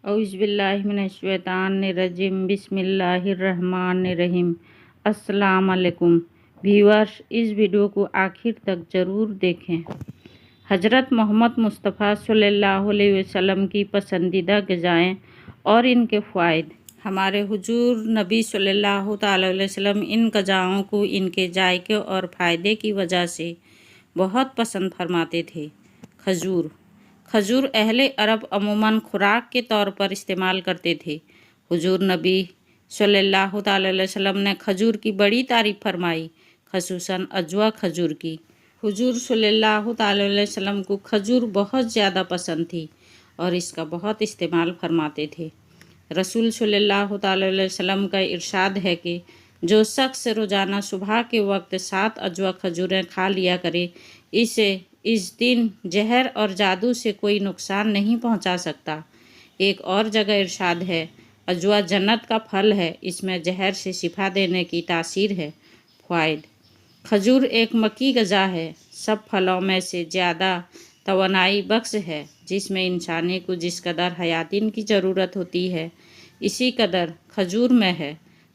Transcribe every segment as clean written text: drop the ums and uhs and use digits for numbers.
اعوذ باللہ من الشیطان الرجیم بسم اللہ الرحمن الرحیم۔ السلام علیکم ویورز، اس ویڈیو کو آخر تک ضرور دیکھیں۔ حضرت محمد مصطفیٰ صلی اللہ علیہ وسلم کی پسندیدہ غذائیں اور ان کے فوائد۔ ہمارے حضور نبی صلی اللہ تعالی علیہ وسلم ان غذاؤں کو ان کے ذائقے اور فائدے کی وجہ سے بہت پسند فرماتے تھے۔ کھجور اہل عرب عموماً خوراک کے طور پر استعمال کرتے تھے۔ حضور نبی صلی اللہ تعالی علیہ وسلم نے کھجور کی بڑی تعریف فرمائی، خصوصاً اجوا کھجور کی۔ حضور صلی اللہ تعالی علیہ وسلم کو کھجور بہت زیادہ پسند تھی اور اس کا بہت استعمال فرماتے تھے۔ رسول صلی اللہ تعالی علیہ وسلم کا ارشاد ہے کہ جو شخص روزانہ صبح کے وقت 7 اجوا کھجوریں کھا لیا کرے، اسے اس دن زہر اور جادو سے کوئی نقصان نہیں پہنچا سکتا۔ ایک اور جگہ ارشاد ہے، اجوا جنت کا پھل ہے، اس میں زہر سے شفا دینے کی تاثیر ہے۔ فوائد۔ کھجور ایک مکی غذا ہے، سب پھلوں میں سے زیادہ توانائی بخش ہے، جس میں انسانی کو جس قدر حیاتین کی ضرورت ہوتی ہے اسی قدر کھجور میں ہے۔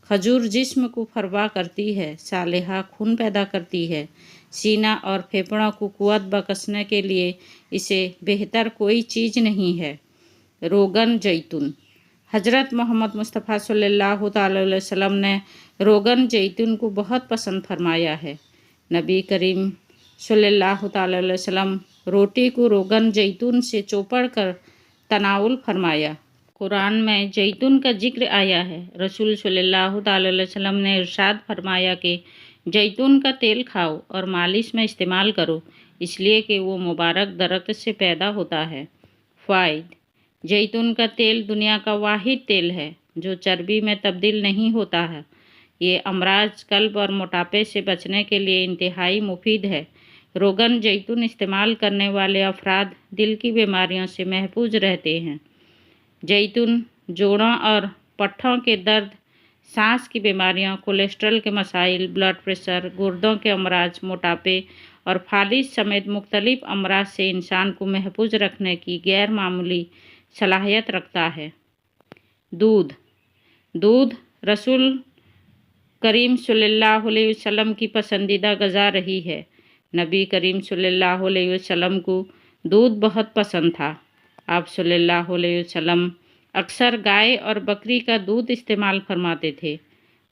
کھجور جسم کو فروا کرتی ہے، صالحہ خون پیدا کرتی ہے، سینہ اور پھیپھڑوں کو قوت بخشنے کے لیے اسے بہتر کوئی چیز نہیں ہے۔ روغن زیتون۔ حضرت محمد مصطفیٰ صلی اللہ تعالی علیہ وسلم نے روغن زیتون کو بہت پسند فرمایا ہے۔ نبی کریم صلی اللہ تعالی علیہ وسلم روٹی کو روغن زیتون سے چوپڑ کر تناول فرمایا۔ قرآن میں زیتون کا ذکر آیا ہے۔ رسول صلی اللہ تعالی علیہ وسلم نے ارشاد فرمایا کہ زیتون کا تیل کھاؤ اور مالش میں استعمال کرو، اس لیے کہ وہ مبارک درخت سے پیدا ہوتا ہے۔ فوائد۔ زیتون کا تیل دنیا کا واحد تیل ہے جو چربی میں تبدیل نہیں ہوتا ہے۔ یہ امراض قلب اور موٹاپے سے بچنے کے لیے انتہائی مفید ہے۔ روغن زیتون استعمال کرنے والے افراد دل کی بیماریوں سے محفوظ رہتے ہیں۔ زیتون جوڑوں اور پٹھوں کے درد، سانس کی بیماریوں، کولیسٹرول کے مسائل، بلڈ پریشر، گردوں کے امراض، موٹاپے اور فالج سمیت مختلف امراض سے انسان کو محفوظ رکھنے کی غیر معمولی صلاحیت رکھتا ہے۔ دودھ رسول کریم صلی اللہ علیہ وسلم کی پسندیدہ غذا رہی ہے۔ نبی کریم صلی اللہ علیہ وسلم کو دودھ بہت پسند تھا۔ آپ صلی اللہ علیہ وسلم اکثر گائے اور بکری کا دودھ استعمال فرماتے تھے۔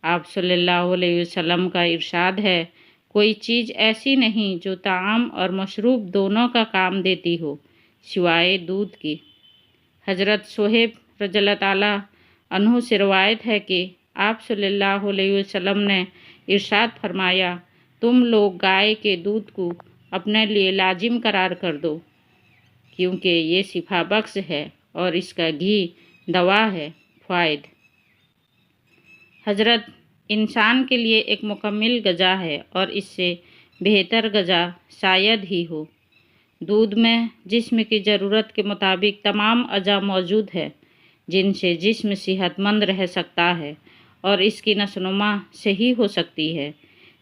آپ صلی اللہ علیہ وسلم کا ارشاد ہے، کوئی چیز ایسی نہیں جو طعام اور مشروب دونوں کا کام دیتی ہو سوائے دودھ کی۔ حضرت صہیب رضی اللہ تعالیٰ عنہ سے روایت ہے کہ آپ صلی اللہ علیہ وسلم نے ارشاد فرمایا، تم لوگ گائے کے دودھ کو اپنے لیے لازم قرار کر دو، کیونکہ یہ شفا بخش ہے اور اس کا گھی دوا ہے۔ فوائد۔ حضرت انسان کے لیے ایک مکمل غذا ہے اور اس سے بہتر غذا شاید ہی ہو۔ دودھ میں جسم کی ضرورت کے مطابق تمام اجزاء موجود ہے جن سے جسم صحت مند رہ سکتا ہے اور اس کی نشوونما صحیح ہو سکتی ہے۔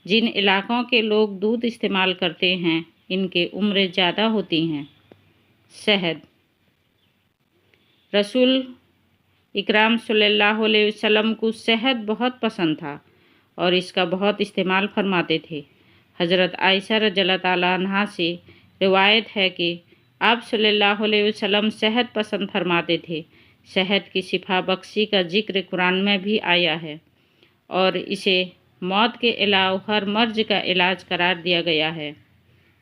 جن علاقوں کے لوگ دودھ استعمال کرتے ہیں ان کی عمریں زیادہ ہوتی ہیں۔ شہد۔ رسول اکرم صلی اللہ علیہ وسلم کو شہد بہت پسند تھا اور اس کا بہت استعمال فرماتے تھے۔ حضرت عائشہ رضی اللہ تعالیٰ عنہا سے روایت ہے کہ آپ صلی اللہ علیہ وسلم شہد پسند فرماتے تھے۔ شہد کی شفا بخشی کا ذکر قرآن میں بھی آیا ہے اور اسے موت کے علاوہ ہر مرض کا علاج قرار دیا گیا ہے۔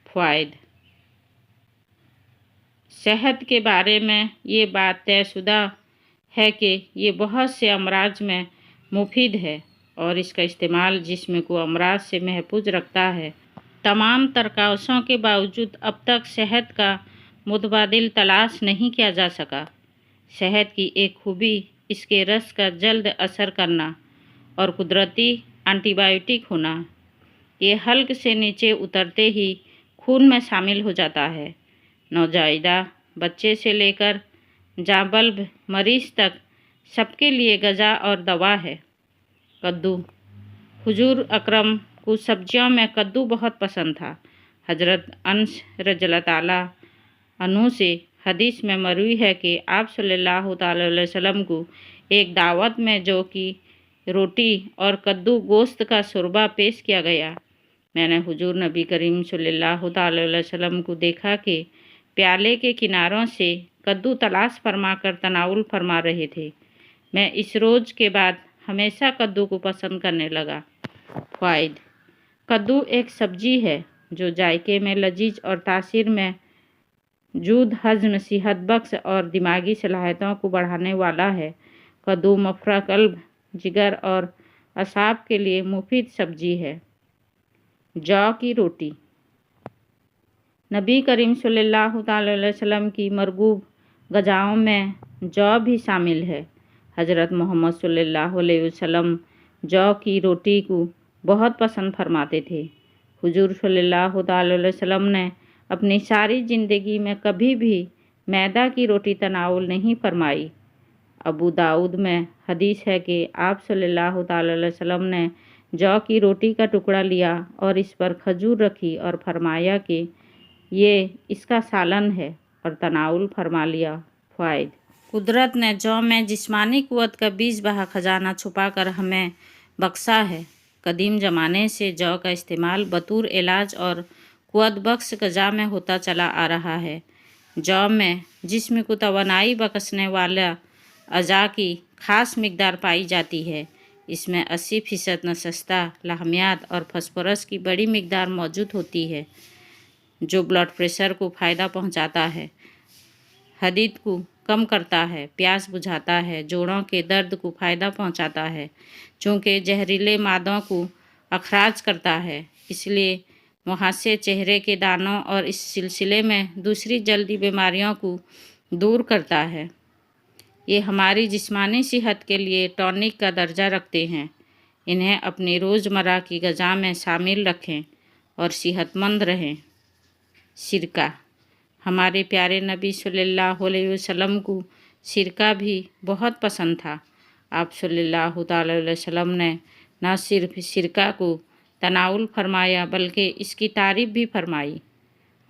فوائد۔ شہد کے بارے میں یہ بات طے شدہ ہے کہ یہ بہت سے امراض میں مفید ہے اور اس کا استعمال جسم کو امراض سے محفوظ رکھتا ہے۔ تمام تر کوششوں کے باوجود اب تک شہد کا متبادل تلاش نہیں کیا جا سکا۔ شہد کی ایک خوبی اس کے رس کا جلد اثر کرنا اور قدرتی اینٹی بائیوٹک ہونا۔ یہ حلق سے نیچے اترتے ہی خون میں شامل ہو جاتا ہے۔ نوزائیدہ بچے سے لے کر جاں بلب مریض تک سب کے لیے غذا اور دوا ہے۔ کدو۔ حضور اکرم کو سبزیوں میں کدو بہت پسند تھا۔ حضرت انس رضی اللہ تعالیٰ عنہ سے حدیث میں مروی ہے کہ آپ صلی اللہ تعالی علیہ وسلم کو ایک دعوت میں جو کی روٹی اور کدو گوشت کا شوربہ پیش کیا گیا۔ میں نے حضور نبی کریم صلی اللہ تعالی علیہ وسلم کو دیکھا کہ پیالے کے کناروں سے کدو تلاش فرما کر تناول فرما رہے تھے۔ میں اس روز کے بعد ہمیشہ کدو کو پسند کرنے لگا۔ فوائد: کدو ایک سبزی ہے جو ذائقے میں لذیذ اور تاثیر میں جود، ہضم، صحت بخش اور دماغی صلاحیتوں کو بڑھانے والا ہے۔ کدو مفرح قلب، جگر اور اعصاب کے لیے مفید سبزی ہے۔ جو کی روٹی: نبی کریم صلی اللہ تعالی علیہ وسلم کی مرغوب غذاؤں میں جو بھی شامل ہے۔ حضرت محمد صلی اللہ علیہ وسلم جو کی روٹی کو بہت پسند فرماتے تھے۔ حضور صلی اللہ تعالی علیہ وسلم نے اپنی ساری زندگی میں کبھی بھی میدا کی روٹی تناول نہیں فرمائی۔ ابو داؤد میں حدیث ہے کہ آپ صلی اللہ تعالی علیہ وسلم نے جو کی روٹی کا ٹکڑا لیا اور اس پر کھجور رکھی اور فرمایا کہ یہ اس کا سالن ہے، اور تناول فرما لیا۔ فوائد: قدرت نے جو میں جسمانی قوت کا بیج بہا خزانہ چھپا کر ہمیں بخشا ہے۔ قدیم زمانے سے جو کا استعمال بطور علاج اور قوت بخش غذا میں ہوتا چلا آ رہا ہے۔ جو میں جسم کو توانائی بخشنے والا اعضاء کی خاص مقدار پائی جاتی ہے۔ اس میں 80% نشستہ لحمیات اور فاسفورس کی بڑی مقدار موجود ہوتی ہے، جو بلڈ پریشر کو فائدہ پہنچاتا ہے، حدید کو کم کرتا ہے، پیاس بجھاتا ہے، جوڑوں کے درد کو فائدہ پہنچاتا ہے، چونکہ زہریلے مادوں کو اخراج کرتا ہے، اس لیے محاسے چہرے کے دانوں اور اس سلسلے میں دوسری جلدی بیماریوں کو دور کرتا ہے۔ یہ ہماری جسمانی صحت کے لیے ٹونک کا درجہ رکھتے ہیں۔ انہیں اپنی روزمرہ کی غذا میں شامل رکھیں اور صحت مند رہیں۔ سرکہ: ہمارے پیارے نبی صلی اللہ علیہ وسلم کو سرکہ بھی بہت پسند تھا۔ آپ صلی اللہ تعالی علیہ وسلم نے نہ صرف سرکہ کو تناول فرمایا بلکہ اس کی تعریف بھی فرمائی۔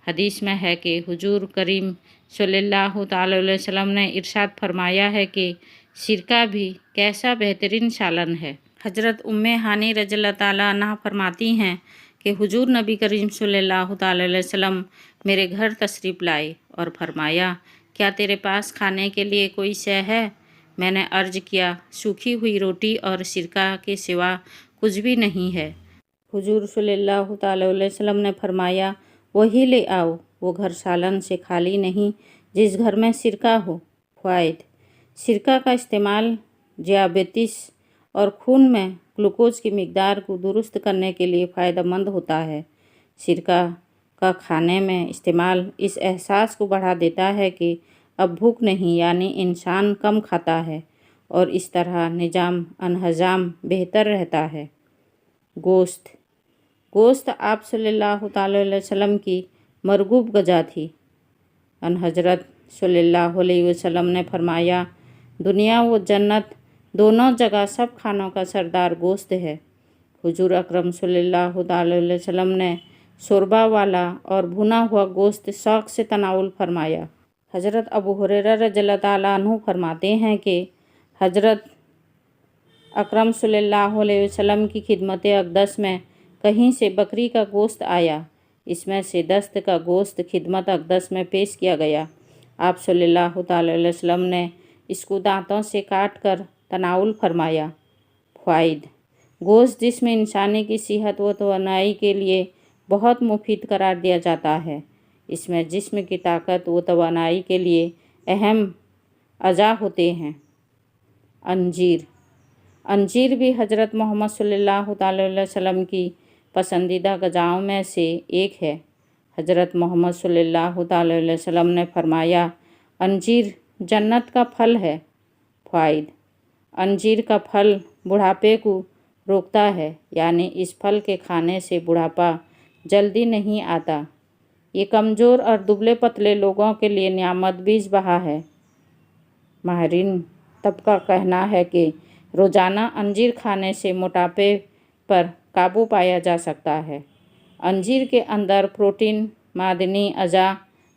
حدیث میں ہے کہ حضور کریم صلی اللہ تعالی علیہ وسلم نے ارشاد فرمایا ہے کہ سرکہ بھی کیسا بہترین سالن ہے۔ حضرت ام ہانی رضی اللہ تعالیٰ عنہا فرماتی ہیں کہ حضور نبی کریم صلی اللہ تعالی علیہ وسلم میرے گھر تشریف لائے اور فرمایا، کیا تیرے پاس کھانے کے لیے کوئی شے ہے؟ میں نے عرض کیا، سوکھی ہوئی روٹی اور سرکہ کے سوا کچھ بھی نہیں ہے۔ حضور صلی اللہ تعالی علیہ وسلم نے فرمایا، وہی لے آؤ۔ وہ گھر سالن سے خالی نہیں جس گھر میں سرکہ ہو۔ فوائد: سرکہ کا استعمال ذیابیطس اور خون میں گلوکوز کی مقدار کو درست کرنے کے لیے فائدہ مند ہوتا ہے۔ سرکہ کا کھانے میں استعمال اس احساس کو بڑھا دیتا ہے کہ اب بھوک نہیں، یعنی انسان کم کھاتا ہے، اور اس طرح نظام انہضام بہتر رہتا ہے۔ گوشت آپ صلی اللہ تعالی علیہ وسلم کی مرغوب غذا تھی۔ ان حضرت صلی اللہ علیہ وسلم نے فرمایا، دنیا و جنت دونوں جگہ سب کھانوں کا سردار گوشت ہے۔ حضور اکرم صلی اللہ تعالی علیہ وسلم نے شوربہ والا اور بھنا ہوا گوشت شوق سے تناول فرمایا۔ حضرت ابو ہریرہ رضی اللہ تعالیٰ عنہ فرماتے ہیں کہ حضرت اکرم صلی اللہ علیہ وسلم کی خدمت اقدس میں کہیں سے بکری کا گوشت آیا، اس میں سے دست کا گوشت خدمت اقدس میں پیش کیا گیا۔ آپ صلی اللہ تعالی علیہ وسلم نے اس کو دانتوں سے کاٹ کر تناول فرمایا۔ فوائد: گوشت جسم انسانی کی صحت و توانائی کے لیے بہت مفید قرار دیا جاتا ہے۔ اس میں جسم کی طاقت و توانائی کے لیے اہم اعضاء ہوتے ہیں۔ انجیر بھی حضرت محمد صلی اللہ تعالی علیہ وسلم کی پسندیدہ غذاؤں میں سے ایک ہے۔ حضرت محمد صلی اللہ تعالی علیہ وسلم نے فرمایا، انجیر جنت کا پھل ہے۔ فوائد: انجیر کا پھل بڑھاپے کو روکتا ہے، یعنی اس پھل کے کھانے سے بڑھاپا جلدی نہیں آتا۔ یہ کمزور اور دبلے پتلے لوگوں کے لیے نعمت بیج بہا ہے۔ ماہرین طب کا کہنا ہے کہ روزانہ انجیر کھانے سے موٹاپے پر قابو پایا جا سکتا ہے۔ انجیر کے اندر پروٹین، معدنی اعضاء،